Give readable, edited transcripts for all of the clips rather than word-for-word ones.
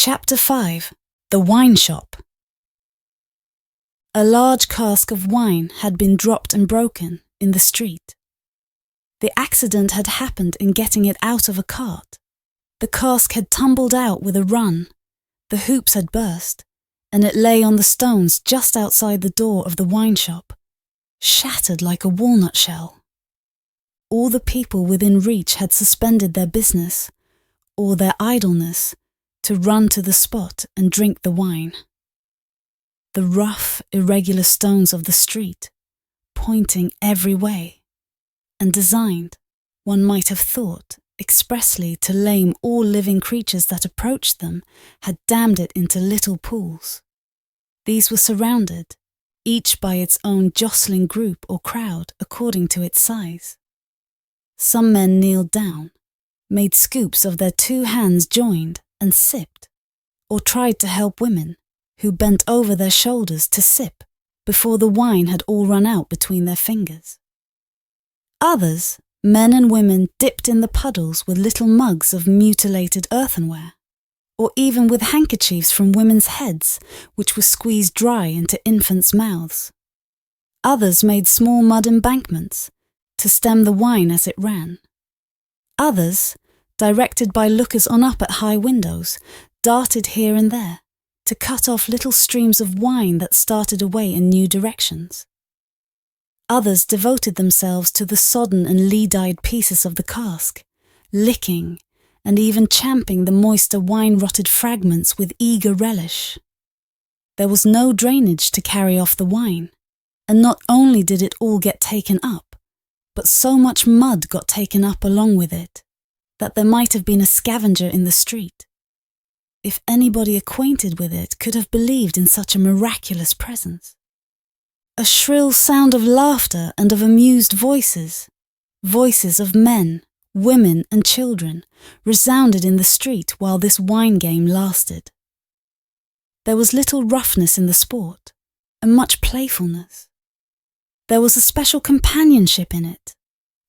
Chapter 5. The Wine Shop. A large cask of wine had been dropped and broken in the street. The accident had happened in getting it out of a cart. The cask had tumbled out with a run, the hoops had burst, and it lay on the stones just outside the door of the wine shop, shattered like a walnut shell. All the people within reach had suspended their business, or their idleness, to run to the spot and drink the wine. The rough, irregular stones of the street, pointing every way, and designed, one might have thought, expressly to lame all living creatures that approached them, had dammed it into little pools. These were surrounded, each by its own jostling group or crowd according to its size. Some men kneeled down, made scoops of their 2 hands joined, and sipped, or tried to help women, who bent over their shoulders to sip before the wine had all run out between their fingers. Others, men and women, dipped in the puddles with little mugs of mutilated earthenware, or even with handkerchiefs from women's heads, which were squeezed dry into infants' mouths. Others made small mud embankments to stem the wine as it ran. Others, directed by lookers on up at high windows, darted here and there to cut off little streams of wine that started away in new directions. Others devoted themselves to the sodden and lee-dyed pieces of the cask, licking and even champing the moister wine-rotted fragments with eager relish. There was no drainage to carry off the wine, and not only did it all get taken up, but so much mud got taken up along with it, that there might have been a scavenger in the street. If anybody acquainted with it could have believed in such a miraculous presence. A shrill sound of laughter and of amused voices, voices of men, women and children, resounded in the street while this wine game lasted. There was little roughness in the sport, and much playfulness. There was a special companionship in it,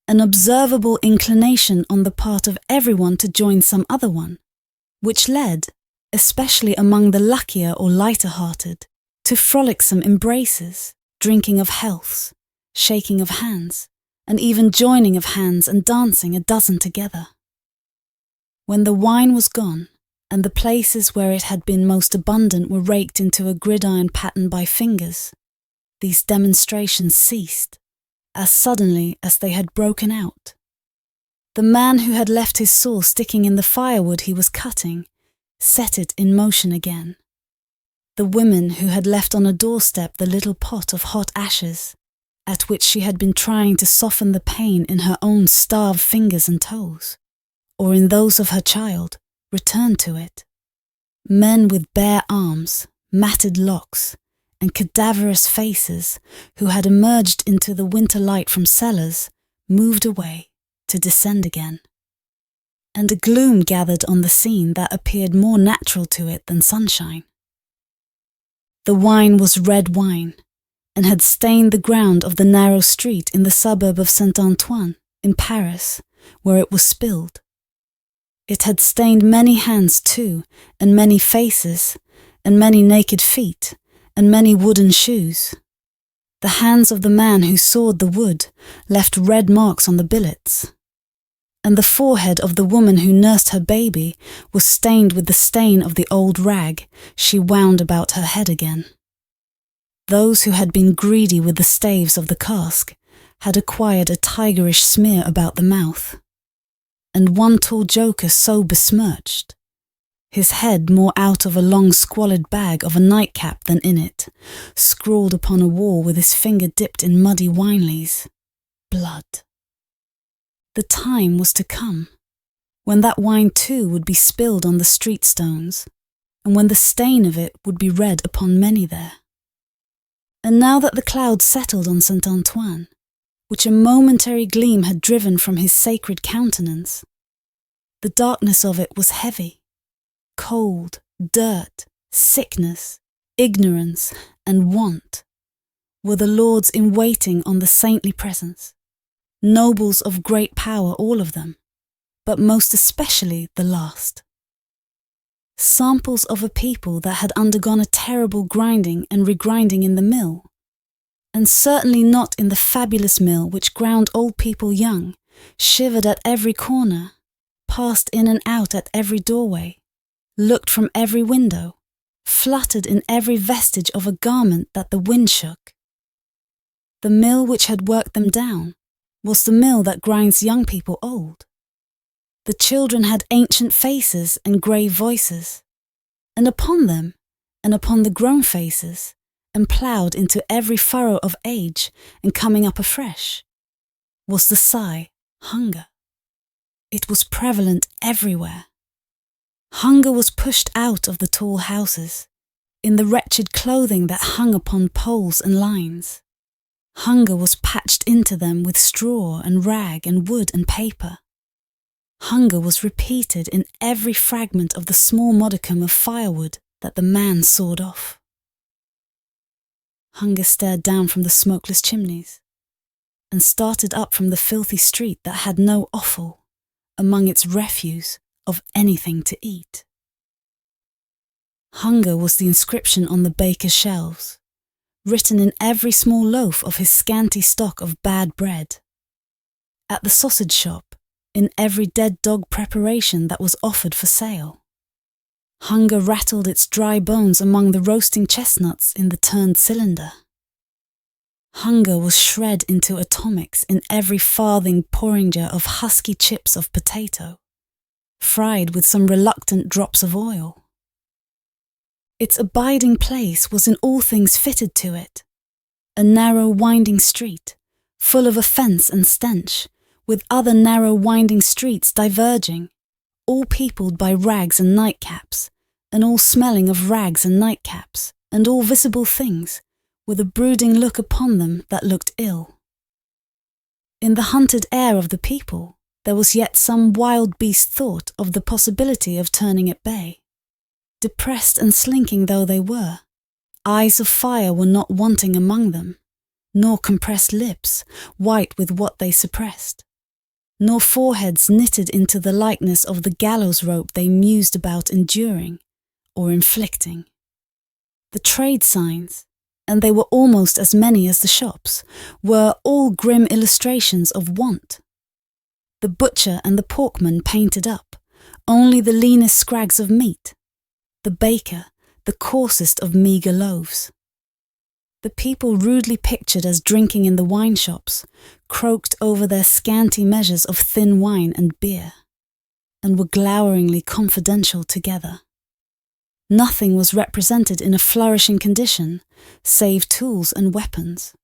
an observable inclination on the part of everyone to join some other one, which led, especially among the luckier or lighter-hearted, to frolicsome embraces, drinking of healths, shaking of hands, and even joining of hands and dancing a dozen together. When the wine was gone, and the places where it had been most abundant were raked into a gridiron pattern by fingers, these demonstrations ceased, as suddenly as they had broken out. The man who had left his saw sticking in the firewood he was cutting set it in motion again. The woman who had left on a doorstep the little pot of hot ashes, at which she had been trying to soften the pain in her own starved fingers and toes, or in those of her child, returned to it. Men with bare arms, matted locks, and cadaverous faces, who had emerged into the winter light from cellars, moved away to descend again. And a gloom gathered on the scene that appeared more natural to it than sunshine. The wine was red wine, and had stained the ground of the narrow street in the suburb of Saint Antoine, in Paris, where it was spilled. It had stained many hands too, and many faces, and many naked feet, and many wooden shoes. The hands of the man who sawed the wood left red marks on the billets, and the forehead of the woman who nursed her baby was stained with the stain of the old rag she wound about her head again. Those who had been greedy with the staves of the cask had acquired a tigerish smear about the mouth, and one tall joker so besmirched, his head more out of a long squalid bag of a nightcap than in it, scrawled upon a wall with his finger dipped in muddy wine-lees, blood. The time was to come, when that wine too would be spilled on the street stones, and when the stain of it would be read upon many there. And now that the cloud settled on Saint Antoine, which a momentary gleam had driven from his sacred countenance, the darkness of it was heavy. Cold, dirt, sickness, ignorance, and want were the lords in waiting on the saintly presence, nobles of great power all of them, but most especially the last. samples of a people that had undergone a terrible grinding and regrinding in the mill, and certainly not in the fabulous mill which ground old people young, shivered at every corner, passed in and out at every doorway, looked from every window, fluttered in every vestige of a garment that the wind shook. The mill which had worked them down was the mill that grinds young people old. The children had ancient faces and grave voices, and upon them, and upon the grown faces, and ploughed into every furrow of age and coming up afresh, was the sigh, hunger. It was prevalent everywhere. Hunger was pushed out of the tall houses, in the wretched clothing that hung upon poles and lines. Hunger was patched into them with straw and rag and wood and paper. Hunger was repeated in every fragment of the small modicum of firewood that the man sawed off. Hunger stared down from the smokeless chimneys, and started up from the filthy street that had no offal, among its refuse, of anything to eat. Hunger was the inscription on the baker's shelves, written in every small loaf of his scanty stock of bad bread. At the sausage shop, in every dead dog preparation that was offered for sale. Hunger rattled its dry bones among the roasting chestnuts in the turned cylinder. Hunger was shred into atomics in every farthing porringer of husky chips of potato, fried with some reluctant drops of oil. Its abiding place was in all things fitted to it, a narrow winding street, full of offence and stench, with other narrow winding streets diverging, all peopled by rags and nightcaps, and all smelling of rags and nightcaps, and all visible things, with a brooding look upon them that looked ill. In the hunted air of the people, there was yet some wild beast thought of the possibility of turning at bay. Depressed and slinking though they were, eyes of fire were not wanting among them, nor compressed lips, white with what they suppressed, nor foreheads knitted into the likeness of the gallows rope they mused about enduring or inflicting. The trade signs, and they were almost as many as the shops, were all grim illustrations of want. The butcher and the porkman painted up, only the leanest scrags of meat, the baker, the coarsest of meagre loaves. The people rudely pictured as drinking in the wine shops, croaked over their scanty measures of thin wine and beer, and were gloweringly confidential together. Nothing was represented in a flourishing condition, save tools and weapons.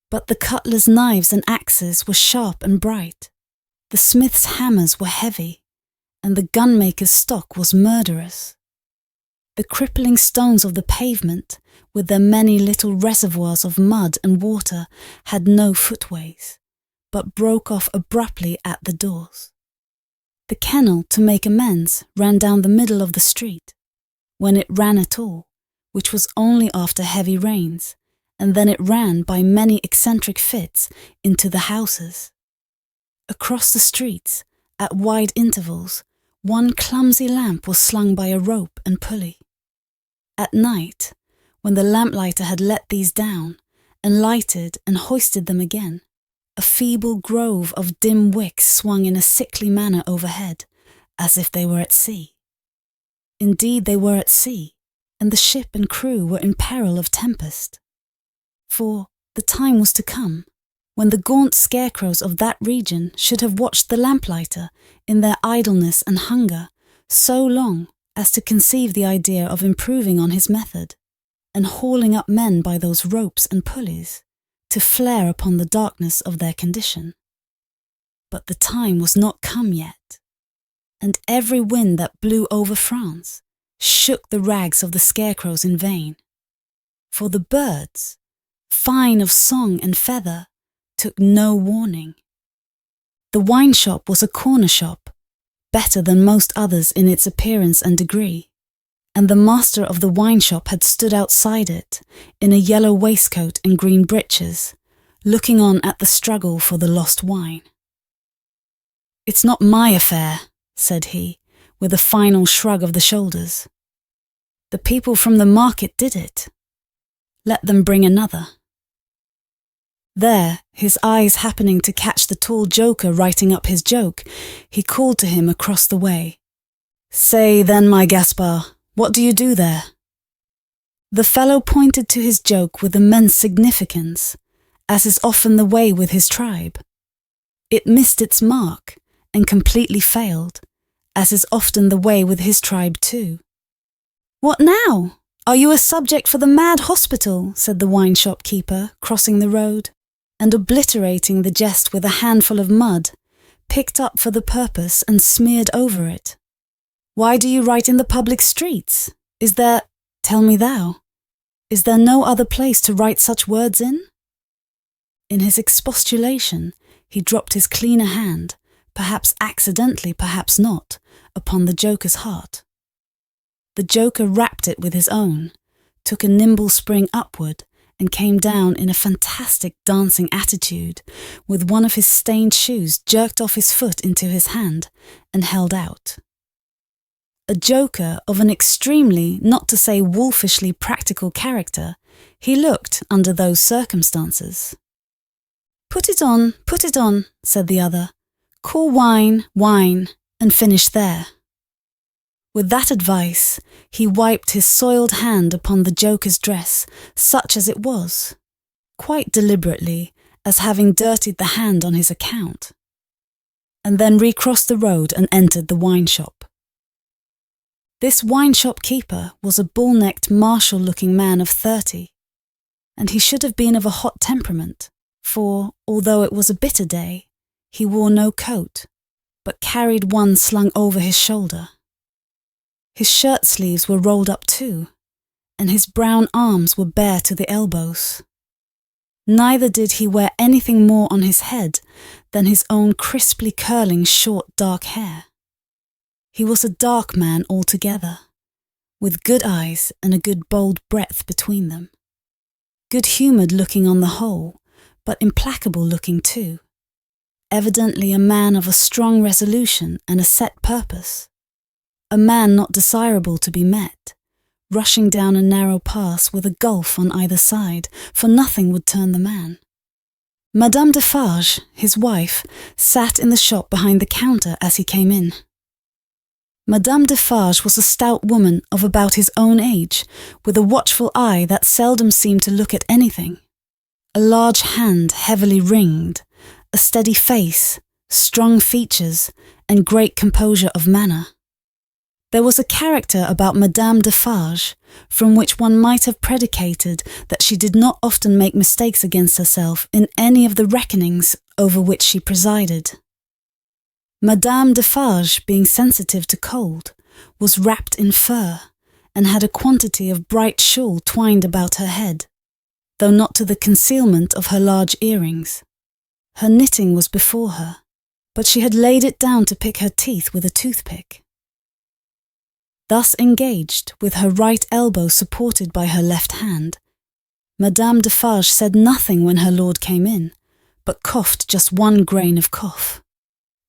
But the cutler's knives and axes were sharp and bright, the smith's hammers were heavy, and the gunmaker's stock was murderous. The crippling stones of the pavement, with their many little reservoirs of mud and water, had no footways, but broke off abruptly at the doors. The kennel, to make amends, ran down the middle of the street, when it ran at all, which was only after heavy rains, and then it ran by many eccentric fits into the houses. Across the streets, at wide intervals, one clumsy lamp was slung by a rope and pulley. At night, when the lamplighter had let these down, and lighted and hoisted them again, a feeble grove of dim wicks swung in a sickly manner overhead, as if they were at sea. Indeed, they were at sea, and the ship and crew were in peril of tempest. For the time was to come, when the gaunt scarecrows of that region should have watched the lamplighter in their idleness and hunger so long as to conceive the idea of improving on his method, and hauling up men by those ropes and pulleys, to flare upon the darkness of their condition. But the time was not come yet, and every wind that blew over France shook the rags of the scarecrows in vain. For the birds, fine of song and feather, took no warning. The wine shop was a corner shop, better than most others in its appearance and degree, and the master of the wine shop had stood outside it, in a yellow waistcoat and green breeches, looking on at the struggle for the lost wine. "It's not my affair," said he, with a final shrug of the shoulders. The people from the market did it. Let them bring another. There, his eyes happening to catch the tall joker writing up his joke, he called to him across the way. "Say then, my Gaspar, what do you do there?" The fellow pointed to his joke with immense significance, as is often the way with his tribe. It missed its mark and completely failed, as is often the way with his tribe too. "What now? Are you a subject for the mad hospital?" said the wine shop keeper, crossing the road, and obliterating the jest with a handful of mud, picked up for the purpose and smeared over it. "Why do you write in the public streets? Is there, tell me thou, is there no other place to write such words in?" In his expostulation, he dropped his cleaner hand, perhaps accidentally, perhaps not, upon the joker's heart. The joker rapped it with his own, took a nimble spring upward, and came down in a fantastic dancing attitude, with one of his stained shoes jerked off his foot into his hand and held out. A joker of an extremely, not to say wolfishly practical character, he looked under those circumstances. Put it on," said the other. "Call wine, wine, and finish there." With that advice, he wiped his soiled hand upon the joker's dress, such as it was, quite deliberately, as having dirtied the hand on his account, and then recrossed the road and entered the wine shop. This wine shop keeper was a bull-necked, martial-looking man of 30, and he should have been of a hot temperament, for, although it was a bitter day, he wore no coat, but carried one slung over his shoulder. His shirt sleeves were rolled up too, and his brown arms were bare to the elbows. Neither did he wear anything more on his head than his own crisply curling short dark hair. He was a dark man altogether, with good eyes and a good bold breadth between them. Good-humoured looking on the whole, but implacable looking too. Evidently a man of a strong resolution and a set purpose. A man not desirable to be met, rushing down a narrow pass with a gulf on either side, for nothing would turn the man. Madame Defarge, his wife, sat in the shop behind the counter as he came in. Madame Defarge was a stout woman of about his own age, with a watchful eye that seldom seemed to look at anything, a large hand heavily ringed, a steady face, strong features, and great composure of manner. There was a character about Madame Defarge from which one might have predicated that she did not often make mistakes against herself in any of the reckonings over which she presided. Madame Defarge, being sensitive to cold, was wrapped in fur, and had a quantity of bright shawl twined about her head, though not to the concealment of her large earrings. Her knitting was before her, but she had laid it down to pick her teeth with a toothpick. Thus engaged, with her right elbow supported by her left hand, Madame Defarge said nothing when her lord came in, but coughed just one grain of cough.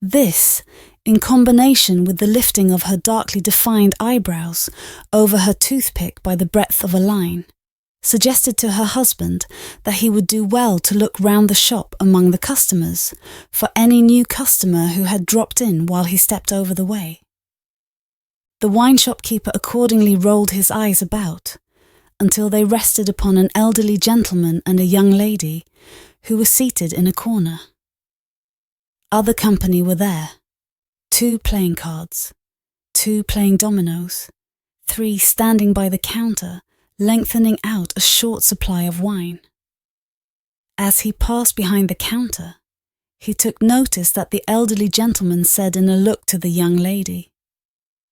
This, in combination with the lifting of her darkly defined eyebrows over her toothpick by the breadth of a line, suggested to her husband that he would do well to look round the shop among the customers for any new customer who had dropped in while he stepped over the way. The wine shop keeper accordingly rolled his eyes about, until they rested upon an elderly gentleman and a young lady, who were seated in a corner. Other company were there, 2 playing cards, 2 playing dominoes, 3 standing by the counter, lengthening out a short supply of wine. As he passed behind the counter, he took notice that the elderly gentleman said in a look to the young lady,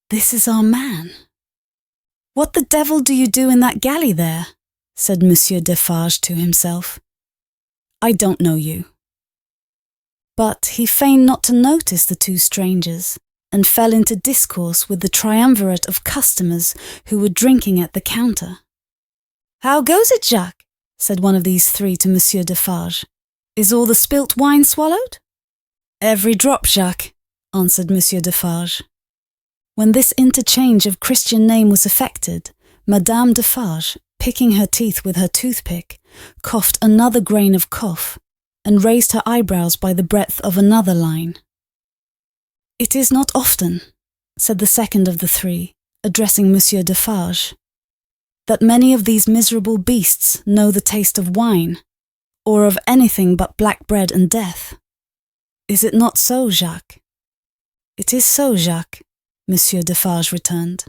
"This is our man." "What the devil do you do in that galley there?" said Monsieur Defarge to himself. "I don't know you." But he feigned not to notice the 2 strangers, and fell into discourse with the triumvirate of customers who were drinking at the counter. "How goes it, Jacques?" said one of these 3 to Monsieur Defarge. "Is all the spilt wine swallowed?" "Every drop, Jacques," answered Monsieur Defarge. When this interchange of Christian name was effected, Madame Defarge, picking her teeth with her toothpick, coughed another grain of cough, and raised her eyebrows by the breadth of another line. "It is not often," said the second of the three, addressing Monsieur Defarge, "that many of these miserable beasts know the taste of wine, or of anything but black bread and death. Is it not so, Jacques?" "It is so, Jacques," Monsieur Defarge returned.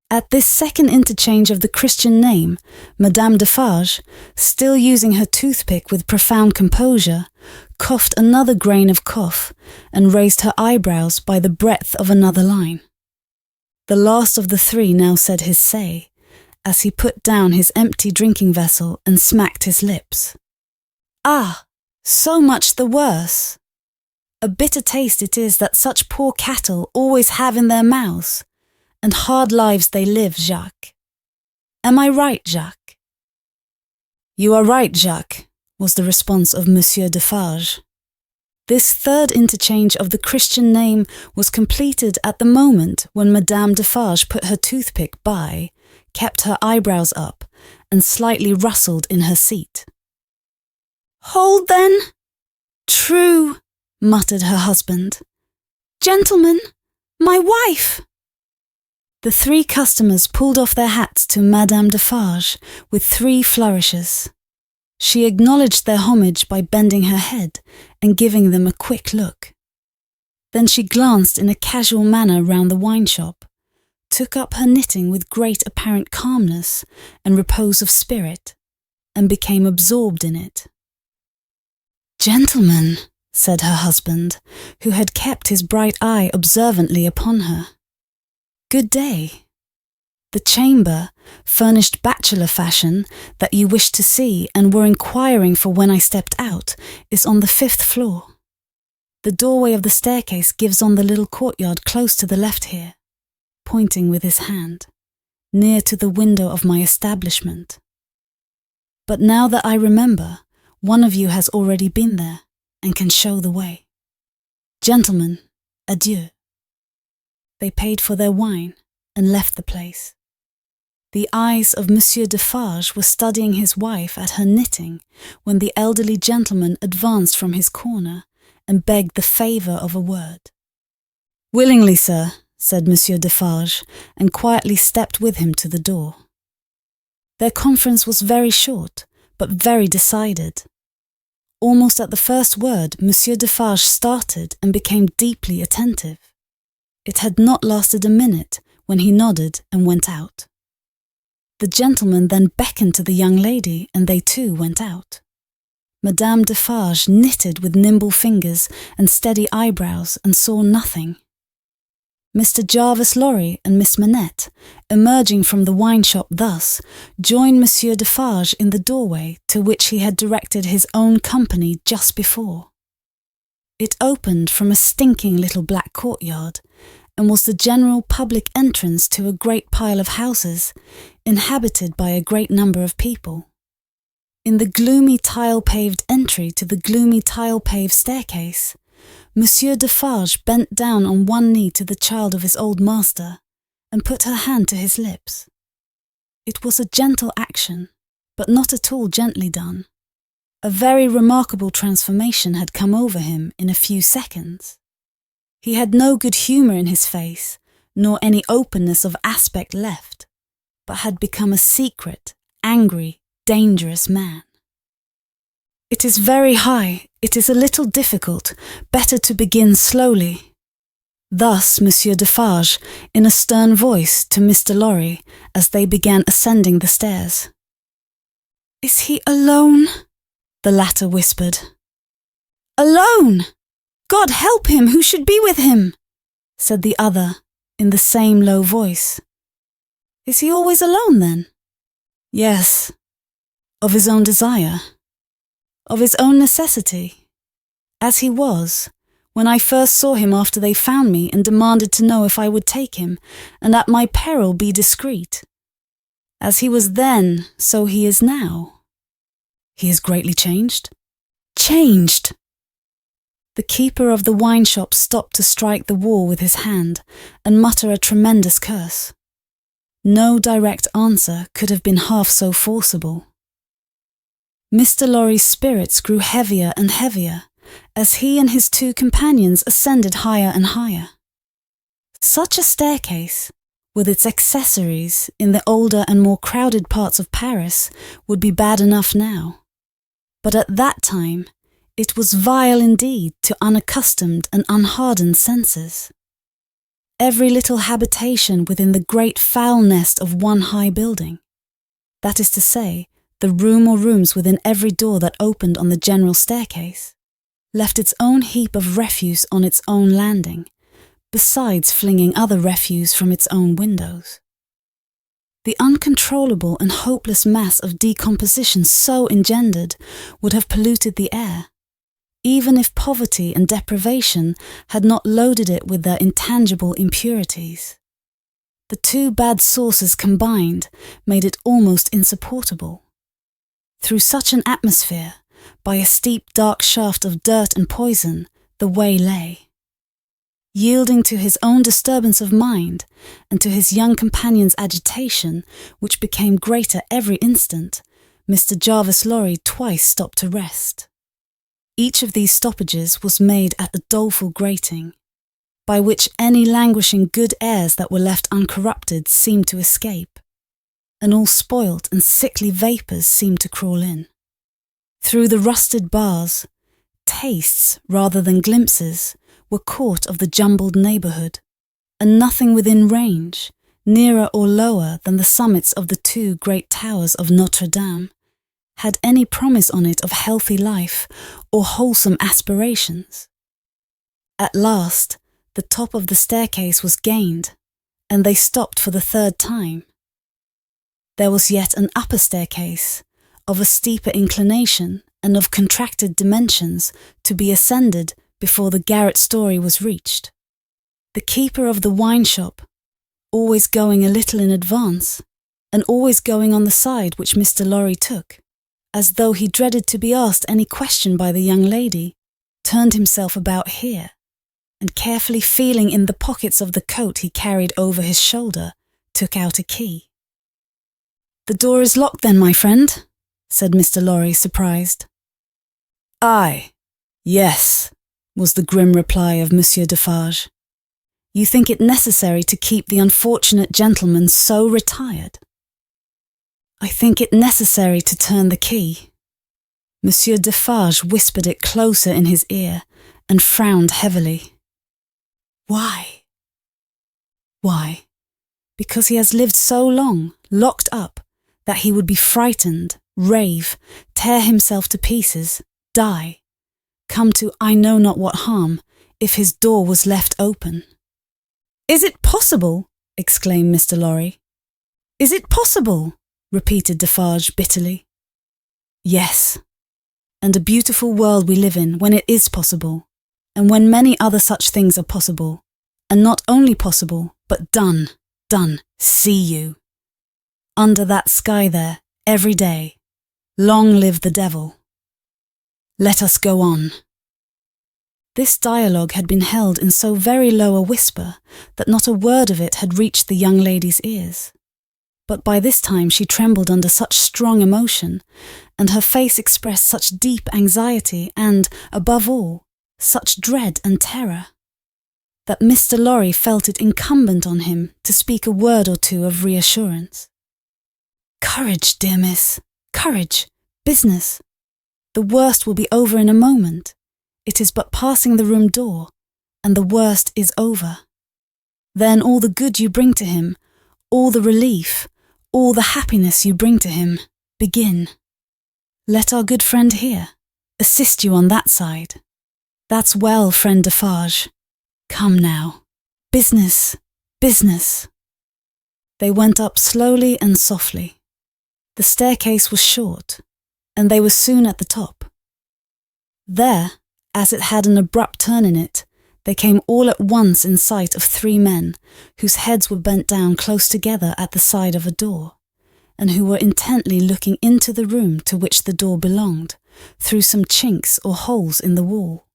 At this second interchange of the Christian name, Madame Defarge, still using her toothpick with profound composure, coughed another grain of cough and raised her eyebrows by the breadth of another line. The last of the three now said his say, as he put down his empty drinking vessel and smacked his lips. "Ah, so much the worse! A bitter taste it is that such poor cattle always have in their mouths, and hard lives they live, Jacques. Am I right, Jacques?" "You are right, Jacques," was the response of Monsieur Defarge. This third interchange of the Christian name was completed at the moment when Madame Defarge put her toothpick by, kept her eyebrows up, and slightly rustled in her seat. "Hold then! True," muttered her husband. "Gentlemen, my wife!" The three customers pulled off their hats to Madame Defarge with three flourishes. She acknowledged their homage by bending her head and giving them a quick look. Then she glanced in a casual manner round the wine shop, took up her knitting with great apparent calmness and repose of spirit, and became absorbed in it. "Gentlemen," said her husband, who had kept his bright eye observantly upon her, "good day. The chamber, furnished bachelor fashion, that you wished to see and were inquiring for when I stepped out, is on the 5th floor. The doorway of the staircase gives on the little courtyard close to the left here," pointing with his hand, "near to the window of my establishment. But now that I remember, one of you has already been there and can show the way. Gentlemen, adieu." They paid for their wine and left the place. The eyes of Monsieur Defarge were studying his wife at her knitting when the elderly gentleman advanced from his corner and begged the favour of a word. "Willingly, sir," said Monsieur Defarge, and quietly stepped with him to the door. Their conference was very short, but very decided. Almost at the first word, Monsieur Defarge started and became deeply attentive. It had not lasted a minute when he nodded and went out. The gentleman then beckoned to the young lady, and they too went out. Madame Defarge knitted with nimble fingers and steady eyebrows and saw nothing. Mr. Jarvis Lorry and Miss Manette, emerging from the wine shop thus, joined Monsieur Defarge in the doorway to which he had directed his own company just before. It opened from a stinking little black courtyard, and was the general public entrance to a great pile of houses, inhabited by a great number of people. In the gloomy tile-paved entry to the gloomy tile-paved staircase, Monsieur Defarge bent down on one knee to the child of his old master, and put her hand to his lips. It was a gentle action, but not at all gently done. A very remarkable transformation had come over him in a few seconds. He had no good humour in his face, nor any openness of aspect left, but had become a secret, angry, dangerous man. "It is very high, it is a little difficult, better to begin slowly." Thus Monsieur Defarge, in a stern voice, to Mr. Lorry, as they began ascending the stairs. "Is he alone?" the latter whispered. "Alone! God help him who should be with him," said the other, in the same low voice. "Is he always alone, then?" "Yes." "Of his own desire?" "Of his own necessity. As he was, when I first saw him after they found me and demanded to know if I would take him, and at my peril be discreet. As he was then, so he is now." "He is greatly changed?" "Changed!" The keeper of the wine shop stopped to strike the wall with his hand and mutter a tremendous curse. No direct answer could have been half so forcible. Mr. Lorry's spirits grew heavier and heavier as he and his two companions ascended higher and higher. Such a staircase, with its accessories in the older and more crowded parts of Paris, would be bad enough now. But at that time, it was vile indeed to unaccustomed and unhardened senses. Every little habitation within the great fowl nest of one high building, that is to say, the room or rooms within every door that opened on the general staircase, left its own heap of refuse on its own landing, besides flinging other refuse from its own windows. The uncontrollable and hopeless mass of decomposition so engendered would have polluted the air, even if poverty and deprivation had not loaded it with their intangible impurities. The two bad sources combined made it almost insupportable. Through such an atmosphere, by a steep dark shaft of dirt and poison, the way lay. Yielding to his own disturbance of mind and to his young companion's agitation, which became greater every instant, Mr. Jarvis Lorry twice stopped to rest. Each of these stoppages was made at a doleful grating, by which any languishing good airs that were left uncorrupted seemed to escape, and all spoilt and sickly vapours seemed to crawl in. Through the rusted bars, tastes rather than glimpses were caught of the jumbled neighbourhood, and nothing within range, nearer or lower than the summits of the two great towers of Notre Dame, had any promise on it of healthy life or wholesome aspirations. At last, the top of the staircase was gained, and they stopped for the third time. There was yet an upper staircase, of a steeper inclination and of contracted dimensions, to be ascended before the garret story was reached. The keeper of the wine shop, always going a little in advance, and always going on the side which Mr. Lorry took, as though he dreaded to be asked any question by the young lady, turned himself about here, and carefully feeling in the pockets of the coat he carried over his shoulder, took out a key. "The door is locked then, my friend," said Mr. Lorry, surprised. "Aye, yes," was the grim reply of Monsieur Defarge. "You think it necessary to keep the unfortunate gentleman so retired?" "I think it necessary to turn the key." Monsieur Defarge whispered it closer in his ear and frowned heavily. "Why?" "Why? Because he has lived so long, locked up, that he would be frightened, rave, tear himself to pieces, die, come to I know not what harm, if his door was left open." "Is it possible?" exclaimed Mr. Lorry. "Is it possible?" repeated Defarge bitterly. "Yes, and a beautiful world we live in when it is possible, and when many other such things are possible, and not only possible, but done, see you. Under that sky there, every day, long live the devil. Let us go on." This dialogue had been held in so very low a whisper that not a word of it had reached the young lady's ears. But by this time she trembled under such strong emotion, and her face expressed such deep anxiety and, above all, such dread and terror, that Mr. Lorry felt it incumbent on him to speak a word or two of reassurance. "Courage, dear miss, courage, business. The worst will be over in a moment. It is but passing the room door, and the worst is over. Then all the good you bring to him, all the relief, all the happiness you bring to him, begin. Let our good friend here assist you on that side. That's well, friend Defarge. Come now. Business, business." They went up slowly and softly. The staircase was short, and they were soon at the top. There, as it had an abrupt turn in it, they came all at once in sight of three men, whose heads were bent down close together at the side of a door, and who were intently looking into the room to which the door belonged, through some chinks or holes in the wall.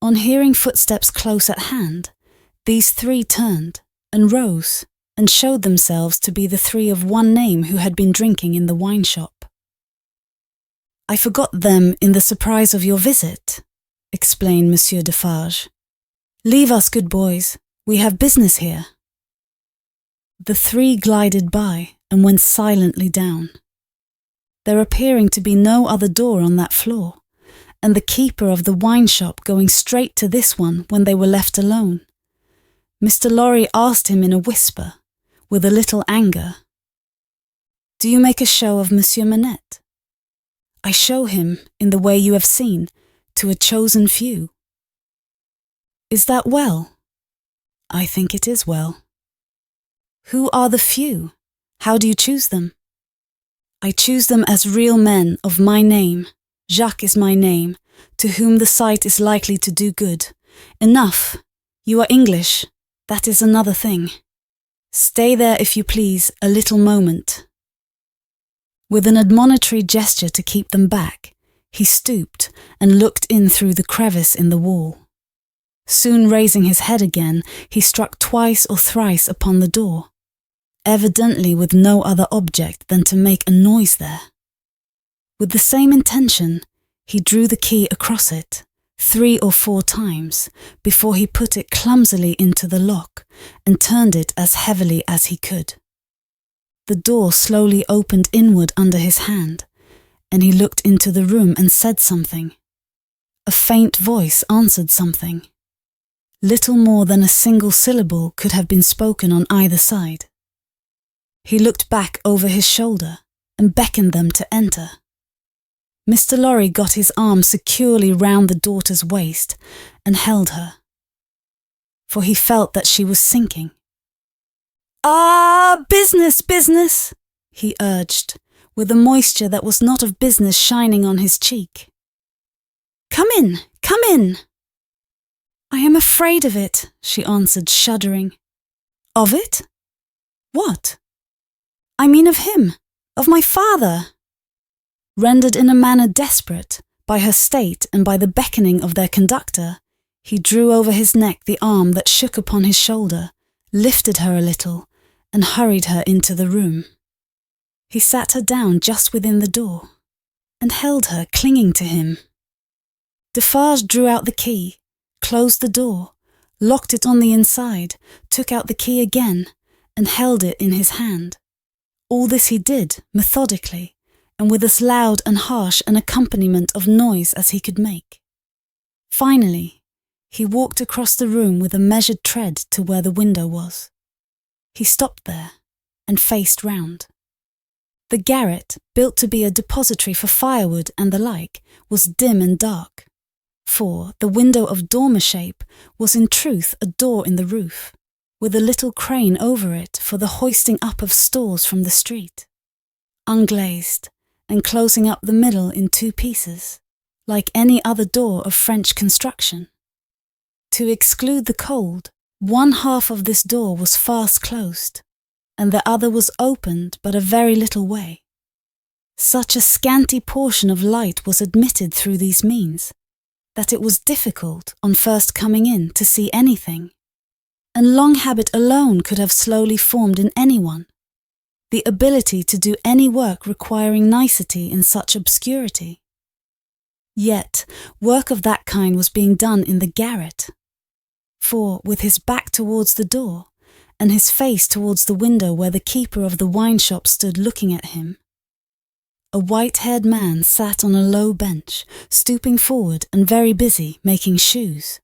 On hearing footsteps close at hand, these three turned and rose and showed themselves to be the three of one name who had been drinking in the wine shop. "I forgot them in the surprise of your visit," explained Monsieur Defarge. "Leave us, good boys. We have business here." The three glided by and went silently down, there appearing to be no other door on that floor, and the keeper of the wine shop going straight to this one when they were left alone. Mr. Lorry asked him in a whisper, with a little anger, "Do you make a show of Monsieur Manette?" "I show him, in the way you have seen, to a chosen few." "Is that well?" "I think it is well." "Who are the few? How do you choose them?" "I choose them as real men of my name. Jacques is my name, to whom the sight is likely to do good. Enough! You are English. That is another thing. Stay there, if you please, a little moment." With an admonitory gesture to keep them back, he stooped and looked in through the crevice in the wall. Soon raising his head again, he struck twice or thrice upon the door, evidently with no other object than to make a noise there. With the same intention, he drew the key across it 3 or 4 times before he put it clumsily into the lock and turned it as heavily as he could. The door slowly opened inward under his hand, and he looked into the room and said something. A faint voice answered something. Little more than a single syllable could have been spoken on either side. He looked back over his shoulder and beckoned them to enter. Mr. Lorry got his arm securely round the daughter's waist and held her, for he felt that she was sinking. "Ah, business, business!" he urged, with a moisture that was not of business shining on his cheek. "Come in, come in!" "I am afraid of it," she answered, shuddering. "Of it? What?" "I mean of him, of my father." Rendered in a manner desperate by her state and by the beckoning of their conductor, he drew over his neck the arm that shook upon his shoulder, lifted her a little, and hurried her into the room. He sat her down just within the door, and held her clinging to him. Defarge drew out the key, closed the door, locked it on the inside, took out the key again, and held it in his hand. All this he did methodically, and with as loud and harsh an accompaniment of noise as he could make. Finally, he walked across the room with a measured tread to where the window was. He stopped there and faced round. The garret, built to be a depository for firewood and the like, was dim and dark, for the window of dormer shape was in truth a door in the roof, with a little crane over it for the hoisting up of stores from the street, unglazed, and closing up the middle in 2 pieces, like any other door of French construction. To exclude the cold, one half of this door was fast closed, and the other was opened but a very little way. Such a scanty portion of light was admitted through these means, that it was difficult, on first coming in, to see anything, and long habit alone could have slowly formed in anyone the ability to do any work requiring nicety in such obscurity. Yet work of that kind was being done in the garret, for, with his back towards the door, and his face towards the window where the keeper of the wine shop stood looking at him, a white-haired man sat on a low bench, stooping forward and very busy making shoes.